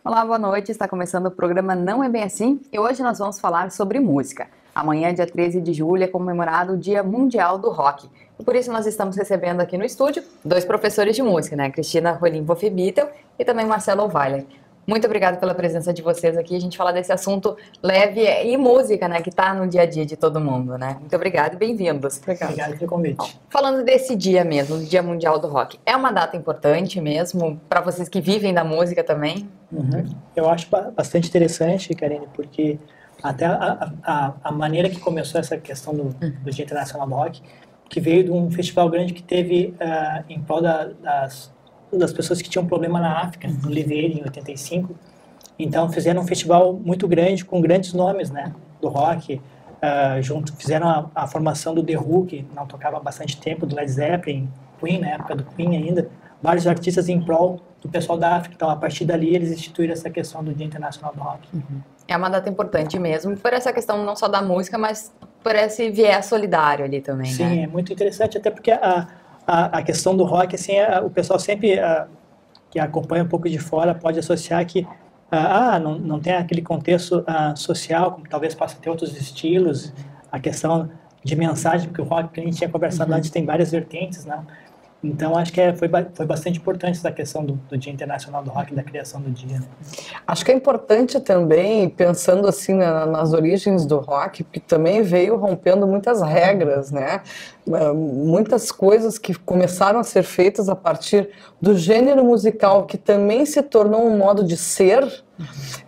Olá, boa noite. Está começando o programa Não é Bem Assim e hoje nós vamos falar sobre música. Amanhã, dia 13 de julho, é comemorado o Dia Mundial do Rock. E por isso nós estamos recebendo aqui no estúdio dois professores de música, né? Cristina Rolim Wolfbittel e também Marcelo Weiler. Muito obrigada pela presença de vocês aqui. A gente fala desse assunto leve e música, né? Que está no dia a dia de todo mundo, né? Muito obrigada e bem-vindos. Obrigado pelo convite. Falando desse dia mesmo, do Dia Mundial do Rock, é uma data importante mesmo para vocês que vivem da música também? Eu acho bastante interessante, Karine, porque até a maneira que começou essa questão do Dia Internacional do Rock, que veio de um festival grande que teve em prol das pessoas que tinham problema na África, no Live Aid, em 85. Então fizeram um festival muito grande, com grandes nomes, né, do rock, fizeram a formação do The Who, que não tocava há bastante tempo, do Led Zeppelin, Queen, na época do Queen ainda, vários artistas em prol do pessoal da África. Então, a partir dali, eles instituíram essa questão do Dia Internacional do Rock. É uma data importante mesmo, por essa questão não só da música, mas por esse viés solidário ali também, Sim, né? é muito interessante, até porque a questão do rock, assim, o pessoal sempre, que acompanha um pouco de fora, pode associar que não tem aquele contexto social, como talvez possa ter outros estilos, a questão de mensagem, porque o rock que a gente tinha conversado antes tem várias vertentes, né? Então, acho que foi bastante importante essa questão do Dia Internacional do Rock, da criação do dia. Né? Acho que é importante também, pensando assim nas origens do rock, porque também veio rompendo muitas regras, né? Muitas coisas que começaram a ser feitas a partir do gênero musical, que também se tornou um modo de ser,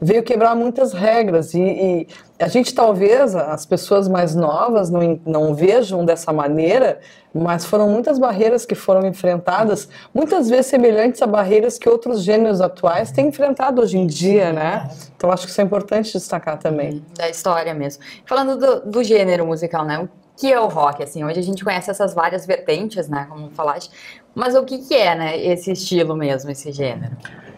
veio quebrar muitas regras e a gente talvez, as pessoas mais novas não vejam dessa maneira, mas foram muitas barreiras que foram enfrentadas, muitas vezes semelhantes a barreiras que outros gêneros atuais têm enfrentado hoje em dia, né? Então acho que isso é importante destacar também. Da história mesmo. Falando do gênero musical, né? O que é o rock, assim? Hoje a gente conhece essas várias vertentes, né? Como falaste, mas o que é, né? Esse estilo mesmo, esse gênero?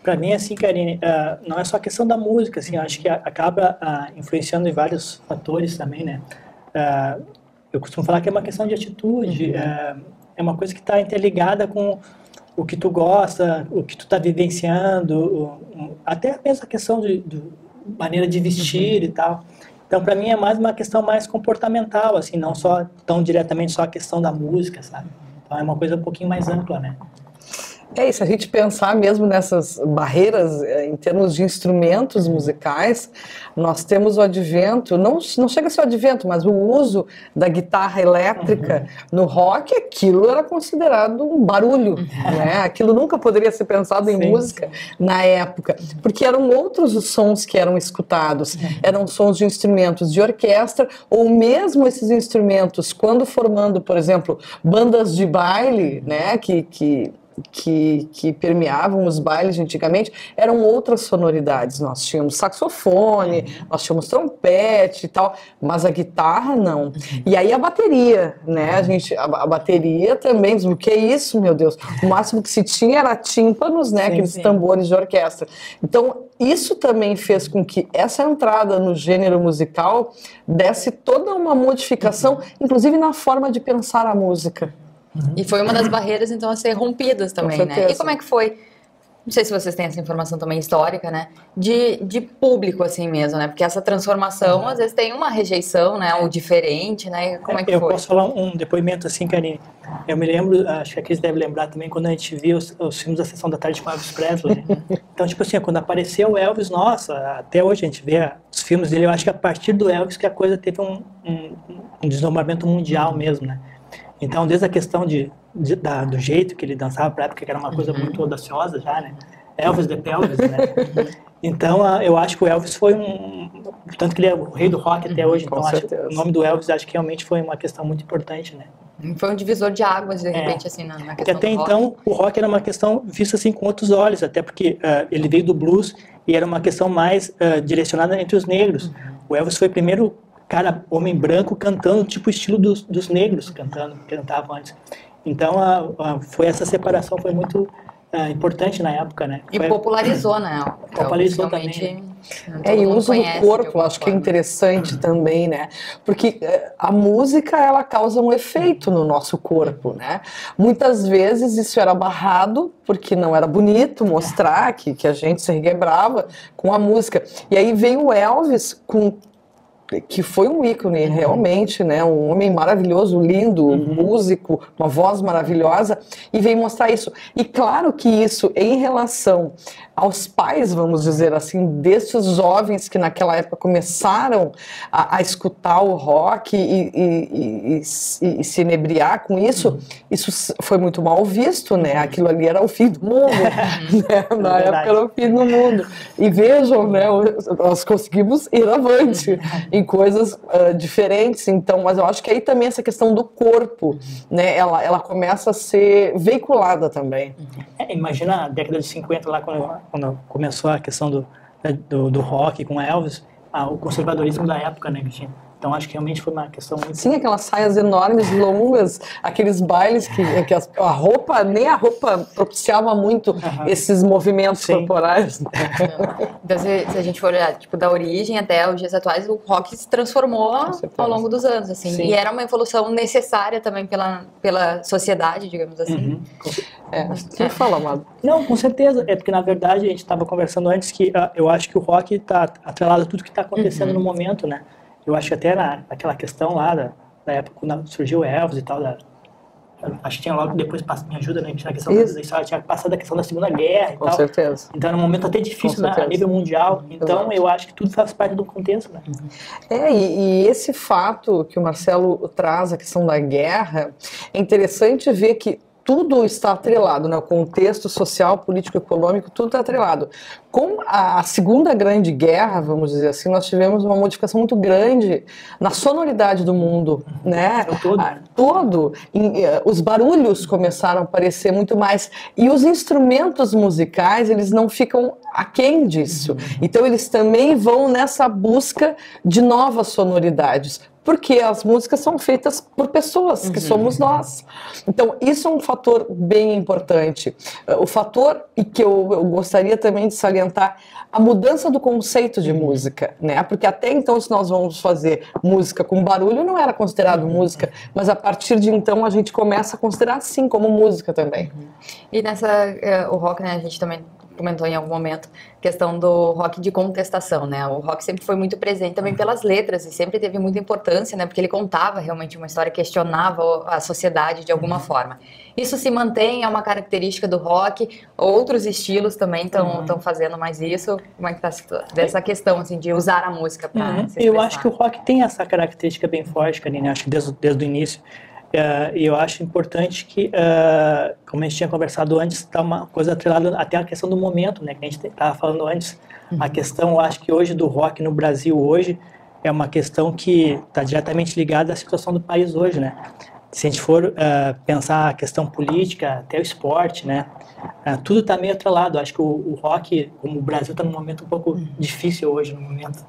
Para mim, assim, Karine, não é só a questão da música, assim, eu acho que acaba influenciando em vários fatores também, né? Eu costumo falar que é uma questão de atitude, é uma coisa que está interligada com o que tu gosta, o que tu está vivenciando, até mesmo a questão de maneira de vestir e tal. Então, para mim, é mais uma questão mais comportamental, assim, não só tão diretamente só a questão da música, sabe? Então, é uma coisa um pouquinho mais ampla, né? É isso, a gente pensar mesmo nessas barreiras em termos de instrumentos musicais, nós temos o advento, não chega a ser o advento, mas o uso da guitarra elétrica no rock, aquilo era considerado um barulho, né? Aquilo nunca poderia ser pensado em música na época, porque eram outros os sons que eram escutados, eram sons de instrumentos de orquestra, ou mesmo esses instrumentos, quando formando, por exemplo, bandas de baile, né, que permeavam os bailes de antigamente, eram outras sonoridades. Nós tínhamos saxofone, nós tínhamos trompete e tal, mas a guitarra não. E aí a bateria, né? A bateria também, o que é isso, meu Deus? O máximo que se tinha era tímpanos, né? Aqueles tambores de orquestra. Então, isso também fez com que essa entrada no gênero musical desse toda uma modificação, inclusive na forma de pensar a música. E foi uma das barreiras, então, a ser rompidas também, né? E como é que foi, não sei se vocês têm essa informação também histórica, né? De público, assim mesmo, né? Porque essa transformação, às vezes, tem uma rejeição, né? Ou diferente, né? Como é que foi? Eu posso falar um depoimento assim, Karine. Eu me lembro, acho que a Cris deve lembrar também, quando a gente viu os filmes da Sessão da Tarde com Elvis Presley. Então, tipo assim, quando apareceu o Elvis, nossa, até hoje a gente vê os filmes dele, eu acho que a partir do Elvis que a coisa teve um desdobramento mundial mesmo, né? Então, desde a questão do jeito que ele dançava para a época, que era uma coisa muito audaciosa já, né? Elvis the Pelvis, né? Então, eu acho que o Elvis foi tanto que ele é o rei do rock até hoje, então acho que o nome do Elvis acho que realmente foi uma questão muito importante, né? Foi um divisor de águas, de repente, assim, na questão porque até do rock. então, o rock era uma questão vista assim com outros olhos, até porque ele veio do blues e era uma questão mais direcionada entre os negros. O Elvis foi o primeiro cara, homem branco cantando, tipo o estilo dos negros cantavam antes. Então, foi essa separação foi muito importante na época, né? E popularizou, né? Popularizou também. E o uso do corpo, acho que é interessante também, né? Porque a música, ela causa um efeito no nosso corpo, né? Muitas vezes isso era barrado, porque não era bonito mostrar que a gente se requebrava com a música. E aí veio o Elvis que foi um ícone realmente, né? Um homem maravilhoso, lindo, músico, uma voz maravilhosa, e veio mostrar isso. E claro que isso, em relação aos pais, vamos dizer assim, desses jovens que naquela época começaram a escutar o rock e se inebriar com isso, isso foi muito mal visto, né? Aquilo ali era o fim do mundo, né? Na época era o fim do mundo. E vejam, né? Nós conseguimos ir avante em coisas diferentes, então, mas eu acho que aí também essa questão do corpo, né? Ela começa a ser veiculada também. Imagina a década de 50 lá, quando começou a questão do rock com Elvis, o conservadorismo da época, né, Cristina? Então acho que realmente foi uma questão muito... Sim, aquelas saias enormes, longas, aqueles bailes que a roupa, nem a roupa propiciava muito esses movimentos corporais. Então se a gente for olhar, tipo, da origem até os dias atuais, o rock se transformou ao longo dos anos, assim. Sim. E era uma evolução necessária também pela sociedade, digamos assim. Você fala, Amado. Não, com certeza. É porque, na verdade, a gente estava conversando antes que eu acho que o rock está atrelado a tudo que está acontecendo no momento, né? Eu acho que até naquela questão lá da época quando surgiu o Elvis e tal, acho que tinha logo depois, me ajuda, né? Tinha a questão da história, tinha passado a questão da Segunda Guerra e tal. Com certeza. Então era um momento até difícil a nível mundial. Então eu acho que tudo faz parte do contexto, né? E esse fato que o Marcelo traz, a questão da guerra, é interessante ver que tudo está atrelado, né? O contexto social, político, econômico, tudo está atrelado. Com a Segunda Grande Guerra, vamos dizer assim, nós tivemos uma modificação muito grande na sonoridade do mundo, né? Os barulhos começaram a aparecer muito mais, e os instrumentos musicais, eles não ficam aquém disso. Então eles também vão nessa busca de novas sonoridades, porque as músicas são feitas por pessoas, que somos nós. Então, isso é um fator bem importante. O fator, e que eu gostaria também de salientar, a mudança do conceito de música, né? Porque até então, se nós vamos fazer música com barulho, não era considerado música, mas a partir de então a gente começa a considerar sim como música também. E o rock, né, a gente também comentou em algum momento, questão do rock de contestação, né? O rock sempre foi muito presente também pelas letras e sempre teve muita importância, né? Porque ele contava realmente uma história, questionava a sociedade de alguma forma. Isso se mantém, é uma característica do rock, outros estilos também estão fazendo mais isso. Como é que está dessa questão, assim, de usar a música para se expressar? Eu acho que o rock tem essa característica bem forte, Karine, acho que desde o início. E eu acho importante que, como a gente tinha conversado antes, está uma coisa atrelada até a questão do momento, né, que a gente estava falando antes. A questão, eu acho que hoje do rock no Brasil hoje é uma questão que está diretamente ligada à situação do país hoje, né? Se a gente for pensar a questão política, até o esporte, né? Tudo está meio atrelado. Acho que o rock, como o Brasil está num momento um pouco difícil hoje, no momento.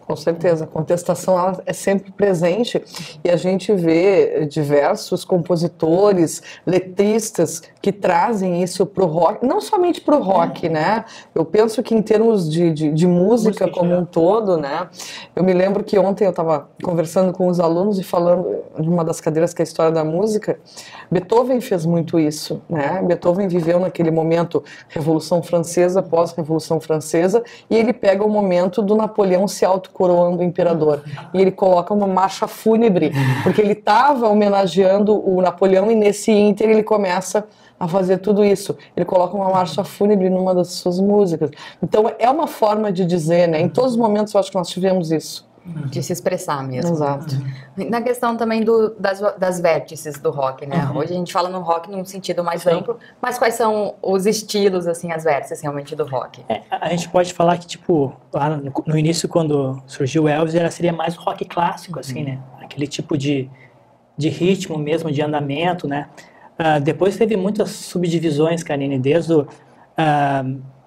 Com certeza, a contestação ela é sempre presente e a gente vê diversos compositores, letristas que trazem isso para o rock, não somente para o rock, né? Eu penso que em termos de música como um todo, né? Eu me lembro que ontem eu estava conversando com os alunos e falando de uma das cadeiras que é a história da música. Beethoven fez muito isso, né? Beethoven viveu naquele momento Revolução Francesa, pós-Revolução Francesa, e ele pega o momento do Napoleão se autocoroando o imperador. E ele coloca uma marcha fúnebre, porque ele estava homenageando o Napoleão e nesse ínter ele começa a fazer tudo isso. Ele coloca uma marcha fúnebre numa das suas músicas. Então é uma forma de dizer, né? Em todos os momentos eu acho que nós tivemos isso. De se expressar mesmo. Exato. Na questão também das vértices do rock, né? Hoje a gente fala no rock num sentido mais amplo, mas quais são os estilos, assim, as vértices realmente do rock? A gente pode falar que, tipo, lá no início, quando surgiu o Elvis, seria mais o rock clássico, assim, né? Aquele tipo de ritmo mesmo, de andamento, né? Depois teve muitas subdivisões, Karine, desde o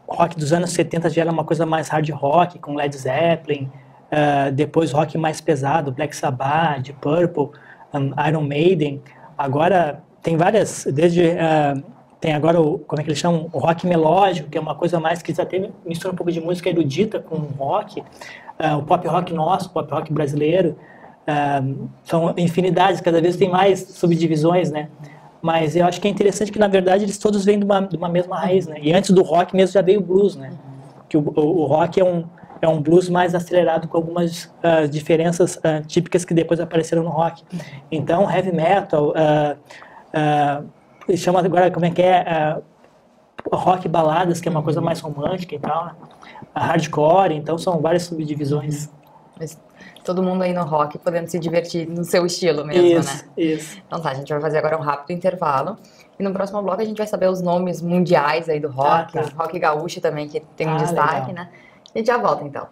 rock dos anos 70 já era uma coisa mais hard rock, com Led Zeppelin, depois rock mais pesado, Black Sabbath, Deep Purple, Iron Maiden. Agora tem várias, desde Tem agora, como é que eles chamam? O rock melódico, que é uma coisa mais que eles até misturam um pouco de música erudita com rock. O pop rock nosso, o pop rock brasileiro. São infinidades, cada vez tem mais subdivisões, né? Mas eu acho que é interessante que, na verdade, eles todos vêm de uma mesma raiz, né? E antes do rock mesmo já veio o blues, né? Que o rock é um blues mais acelerado com algumas diferenças típicas que depois apareceram no rock. Então, heavy metal, eles chamam agora, como é que é? Rock baladas, que é uma coisa mais romântica e tal, né? Hardcore, então são várias subdivisões. Mas todo mundo aí no rock podendo se divertir no seu estilo mesmo, Isso, né? Isso. Então tá, a gente vai fazer agora um rápido intervalo. E no próximo bloco a gente vai saber os nomes mundiais aí do rock, tá. o rock gaúcho também, que tem um destaque, legal. né? A gente já volta então.